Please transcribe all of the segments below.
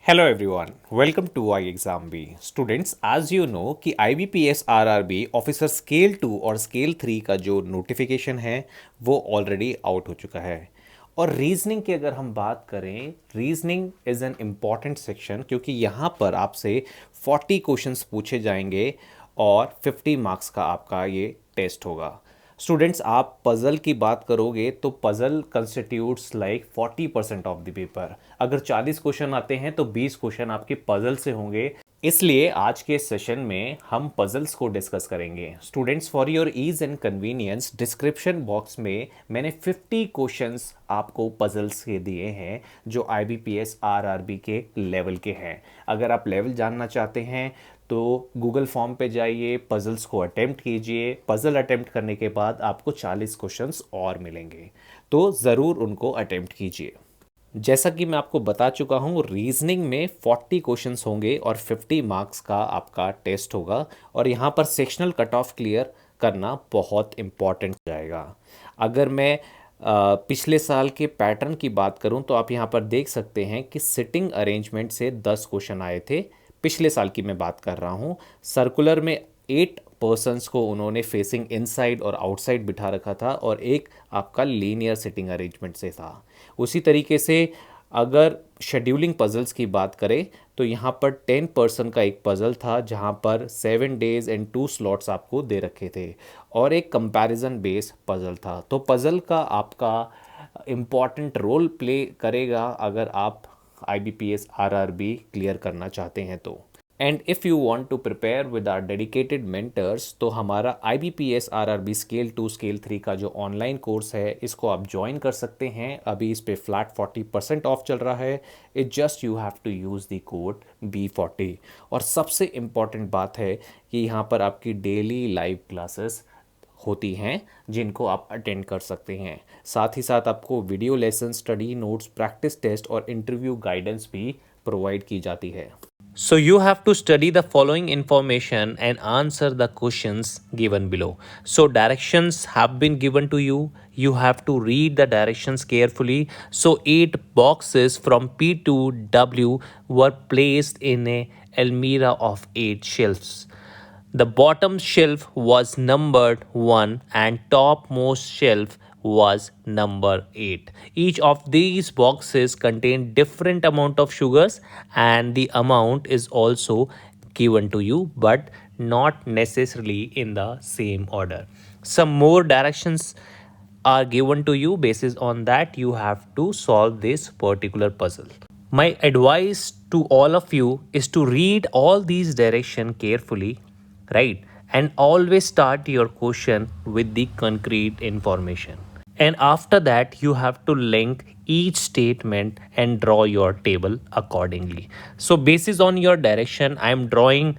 Hello everyone, welcome to Exam B. Students, as you know कि IBPS RRB officer scale 2 और scale 3 का जो notification है वो ऑलरेडी आउट हो चुका है। और रीजनिंग की अगर हम बात करें, reasoning is an important section क्योंकि यहाँ पर आपसे 40 क्वेश्चंस पूछे जाएंगे और 50 मार्क्स का आपका ये टेस्ट होगा। स्टूडेंट्स, आप पज़ल की बात करोगे तो puzzle constitutes like 40% of the paper. अगर 40 क्वेश्चन आते हैं तो 20 क्वेश्चन आपके पज़ल से होंगे। इसलिए आज के सेशन में हम पज़ल्स को डिस्कस करेंगे। Students, for your ease and convenience description box में मैंने 50 क्वेश्चंस आपको पज़ल्स के दिए हैं जो IBPS RRB के लेवल के हैं। अगर आप लेवल जानना चाहते हैं तो गूगल फॉर्म पे जाइए, पज़ल्स को अटेम्प्ट कीजिए। पज़ल अटेम्प्ट करने के बाद आपको 40 क्वेश्चंस और मिलेंगे, तो ज़रूर उनको अटेम्प्ट कीजिए। जैसा कि मैं आपको बता चुका हूँ, रीजनिंग में 40 क्वेश्चंस होंगे और 50 मार्क्स का आपका टेस्ट होगा। और यहाँ पर सेक्शनल कट ऑफ क्लियर करना बहुत इम्पॉर्टेंट जाएगा। अगर मैं पिछले साल के पैटर्न की बात करूं तो आप यहाँ पर देख सकते हैं कि सिटिंग अरेंजमेंट से 10 क्वेश्चन आए थे। पिछले साल की मैं बात कर रहा हूँ। सर्कुलर में 8 पर्सन्स को उन्होंने फेसिंग इनसाइड और आउटसाइड बिठा रखा था और एक आपका लीनियर सिटिंग अरेंजमेंट से था। उसी तरीके से अगर शेड्यूलिंग पजल्स की बात करें तो यहाँ पर 10 पर्सन का एक पज़ल था जहाँ पर 7 डेज एंड 2 स्लॉट्स आपको दे रखे थे और एक कंपैरिजन बेस्ड पज़ल था। तो पज़ल का आपका इम्पॉर्टेंट रोल प्ले करेगा अगर आप IBPS RRB क्लियर करना चाहते हैं तो। And if you want to prepare with our dedicated mentors तो हमारा IBPS RRB स्केल 2 स्केल 3 का जो ऑनलाइन कोर्स है इसको आप ज्वाइन कर सकते हैं। अभी इस पे फ्लैट 40% ऑफ चल रहा है। It just you have to use the code B40। और सबसे इम्पॉर्टेंट बात है कि यहाँ पर आपकी डेली लाइव क्लासेस होती हैं जिनको आप अटेंड कर सकते हैं। साथ ही साथ आपको video lesson, study notes, practice test और इंटरव्यू गाइडेंस भी प्रोवाइड की जाती है। So you have to study the following information and answer the questions given below. So directions have been given to you. You have to read the directions carefully. So 8 boxes from P to W were placed in a almirah of 8 shelves. The bottom shelf was numbered 1 and topmost shelf was number 8. Each of these boxes contain different amount of sugars and the amount is also given to you but not necessarily in the same order. Some more directions are given to you. Basis on that you have to solve this particular puzzle. My advice to all of you is to read all these directions carefully, right? And always start your question with the concrete information. And after that, you have to link each statement and draw your table accordingly. So basis on your direction, I am drawing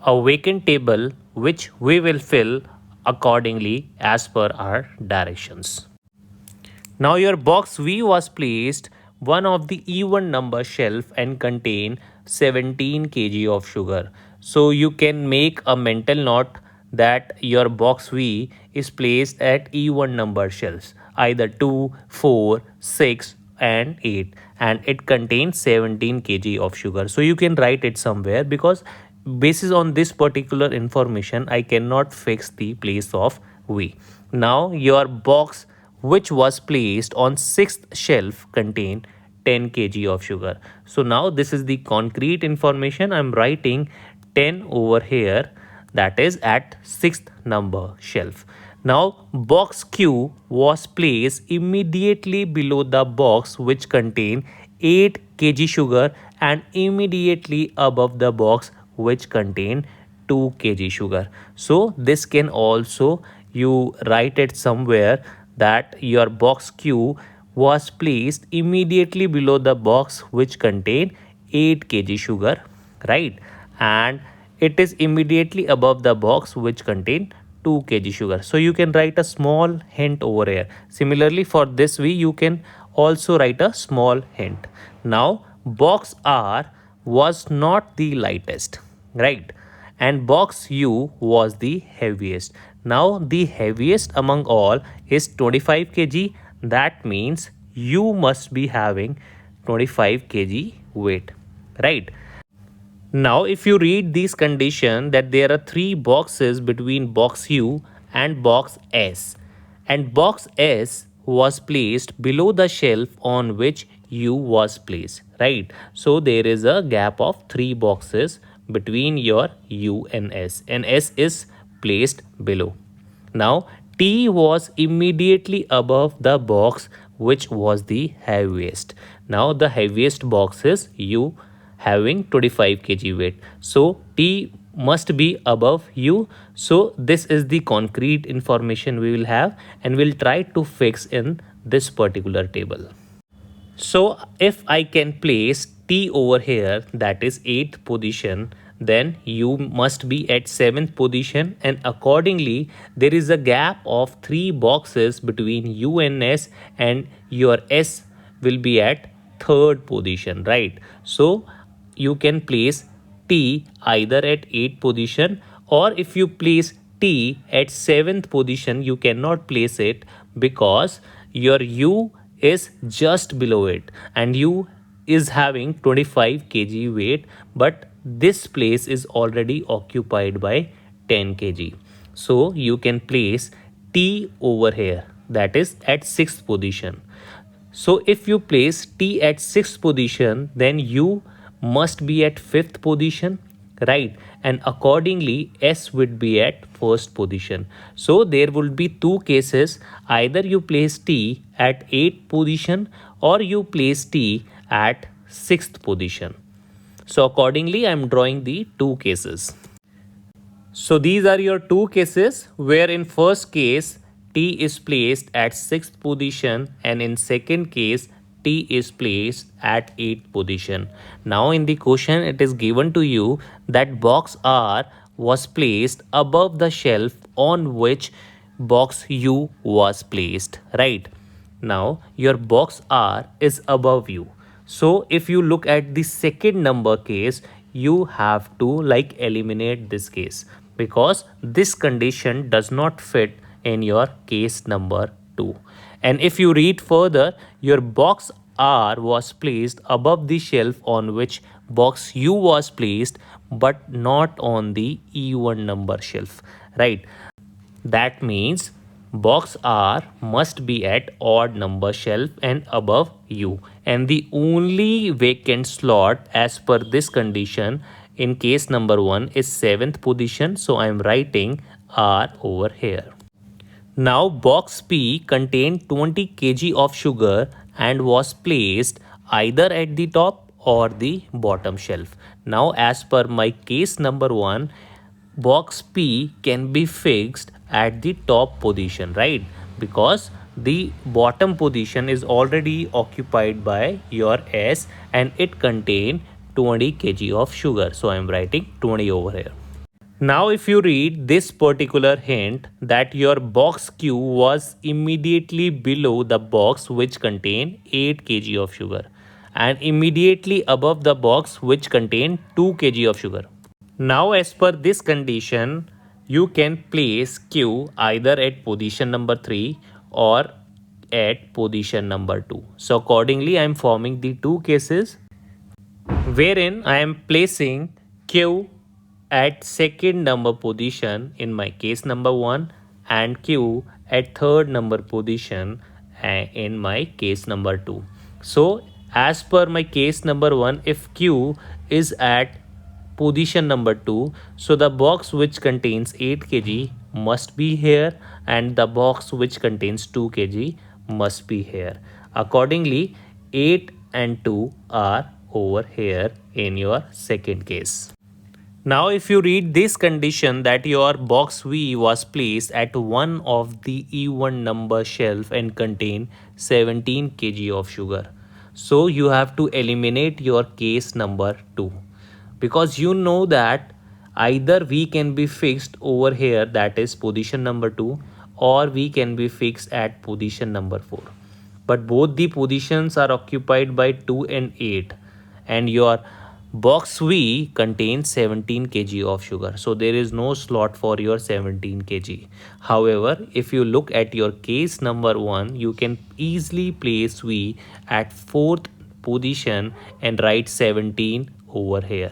a vacant table which we will fill accordingly as per our directions. Now your box V was placed one of the even number shelf and contain 17 kg of sugar. So you can make a mental note that your box V is placed at even number shelves, either 2, 4, 6 and 8, and it contains 17 kg of sugar. So you can write it somewhere because basis on this particular information I cannot fix the place of V. Now your box which was placed on 6th shelf contain 10 kg of sugar. So now this is the concrete information. I'm writing 10 over here, that is at 6th number shelf. Now box Q was placed immediately below the box which contain 8 kg sugar and immediately above the box which contain 2 kg sugar. So this can also you write it somewhere that your box Q was placed immediately below the box which contain 8 kg sugar, right? And it is immediately above the box which contain 2 kg sugar. So you can write a small hint over here. Similarly for this V you can also write a small hint. Now box R was not the lightest, right? And box U was the heaviest. Now the heaviest among all is 25 kg. That means you must be having 25 kg weight. right? Now, if you read this condition that there are three boxes between box U and box S, and box S was placed below the shelf on which U was placed, right? So there is a gap of three boxes between your U and S is placed below. Now, T was immediately above the box which was the heaviest. Now, the heaviest box is U having 25 kg weight. So, T must be above U. So, this is the concrete information we will have and we'll try to fix in this particular table. So if I can place T over here, that is 8th position, then U must be at 7th position, and accordingly there is a gap of 3 boxes between U and S, and your S will be at 3rd position, right? So you can place T either at 8th position, or if you place T at 7th position, you cannot place it because your U is just below it and U is having 25 kg weight, but this place is already occupied by 10 kg. So you can place T over here, that is at 6th position. So if you place T at 6th position, then U must be at 5th position, right? And accordingly S would be at 1st position. So there will be two cases: either you place T at 8th position or you place T at 6th position. So accordingly I am drawing the two cases. So these are your two cases, where in first case T is placed at 6th position and in second case T is placed at 8th position. Now in the question it is given to you that box R was placed above the shelf on which box U was placed, right? Now your box R is above you. So if you look at the second number case, you have to like eliminate this case because this condition does not fit in your case number 2. And if you read further, your box R was placed above the shelf on which box U was placed, but not on the E1 number shelf, right? That means box R must be at odd number shelf and above U, and the only vacant slot as per this condition in case number 1 is 7th position, so I am writing R over here. Now box P contained 20 kg of sugar and was placed either at the top or the bottom shelf. Now as per my case number 1, box P can be fixed at the top position, right? Because the bottom position is already occupied by your S and it contained 20 kg of sugar. So I am writing 20 over here. Now if you read this particular hint that your box Q was immediately below the box which contained 8 kg of sugar and immediately above the box which contained 2 kg of sugar. Now as per this condition, you can place Q either at position number 3 or at position number 2. So accordingly I am forming the two cases wherein I am placing Q at second number position in my case number 1 and Q at third number position in my case number 2. So as per my case number 1, if Q is at position number 2, so the box which contains 8 kg must be here and the box which contains 2 kg must be here. Accordingly 8 and 2 are over here in your second case. Now if you read this condition that your box V was placed at one of the E1 number shelf and contain 17 kg of sugar. So you have to eliminate your case number 2 because you know that either V can be fixed over here, that is position number 2, or V can be fixed at position number 4. But both the positions are occupied by 2 and 8 and your box V contains 17 kg of sugar, so there is no slot for your 17 kg. However, if you look at your case number 1, you can easily place V at 4th position and write 17 over here,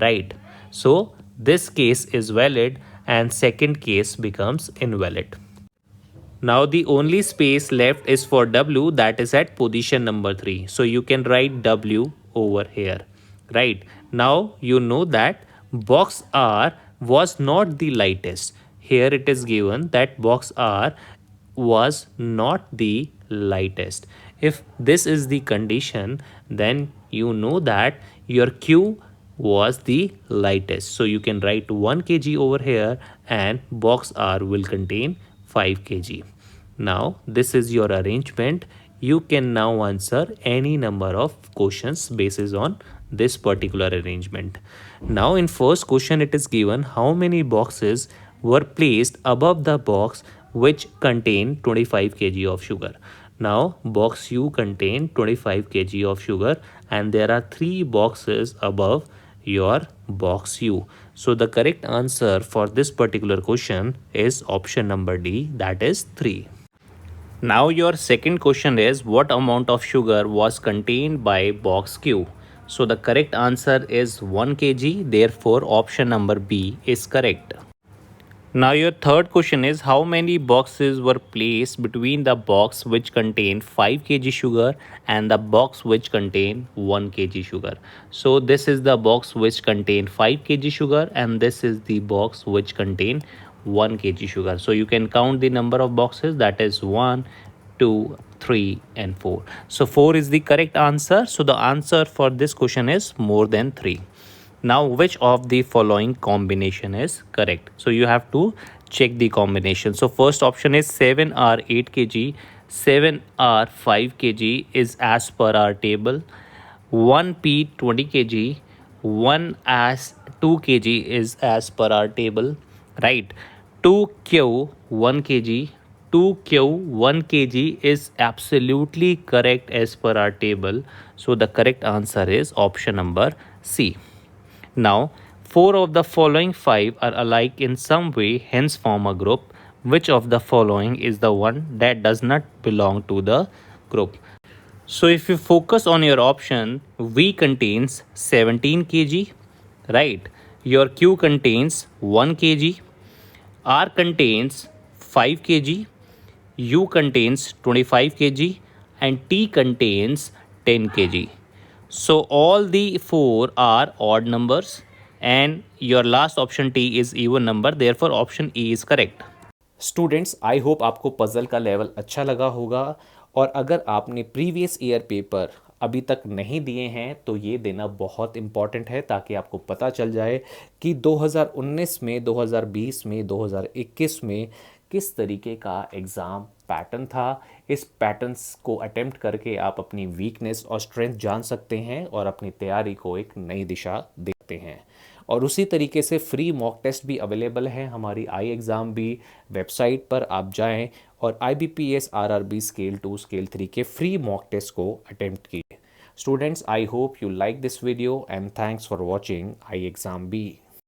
right? So this case is valid and second case becomes invalid. Now the only space left is for W, that is at position number 3. So you can write W over here, right? Now you know that box R was not the lightest. Here it is given that box R was not the lightest. If this is the condition, then you know that your Q was the lightest. So you can write 1 kg over here and box R will contain 5 kg. Now this is your arrangement. You can now answer any number of questions based on this particular arrangement. Now in first question it is given how many boxes were placed above the box which contain 25 kg of sugar. Now box U contain 25 kg of sugar and there are 3 boxes above your box U. So the correct answer for this particular question is option number D, that is 3. Now your second question is what amount of sugar was contained by box Q? So the correct answer is 1 kg, therefore option number B is correct. Now your third question is how many boxes were placed between the box which contain 5 kg sugar and the box which contain 1 kg sugar. So this is the box which contain 5 kg sugar and this is the box which contain 1 kg sugar. So you can count the number of boxes, that is 1, 2, 3 and 4. So 4 is the correct answer. So the answer for this question is more than 3. Now which of the following combination is correct? So you have to check the combination. So first option is 7R 8 kg, 7R 5 kg is as per our table, 1P 20 kg, 1 as 2 kg is as per our table, right? 2Q 1 kg, 2Q 1 kg is absolutely correct as per our table. So the correct answer is option number C. Now, 4 of the following 5 are alike in some way, hence form a group. Which of the following is the one that does not belong to the group? So, if you focus on your option, V contains 17 kg, right? Your Q contains 1 kg, R contains 5 kg, U contains 25 kg, and T contains 10 kg. So all the 4 are odd numbers and your last option T is even number, therefore option E is correct. Students I hope आपको puzzle का level अच्छा लगा होगा और अगर आपने previous year paper अभी तक नहीं दिए हैं तो ये देना बहुत इम्पॉर्टेंट है ताकि आपको पता चल जाए कि 2019 में 2020 में 2021 में किस तरीके का एग्ज़ाम पैटर्न था। इस पैटर्न्स को अटेम्प्ट करके आप अपनी वीकनेस और स्ट्रेंथ जान सकते हैं और अपनी तैयारी को एक नई दिशा देते हैं। और उसी तरीके से फ्री मॉक टेस्ट भी अवेलेबल है हमारी आई एग्ज़ाम भी वेबसाइट पर आप जाएं और IBPS RRB स्केल 2 स्केल 3 के फ्री मॉक टेस्ट को अटेम्प्ट कीजिए। Students, I hope you like this video and thanks for watching I exam B.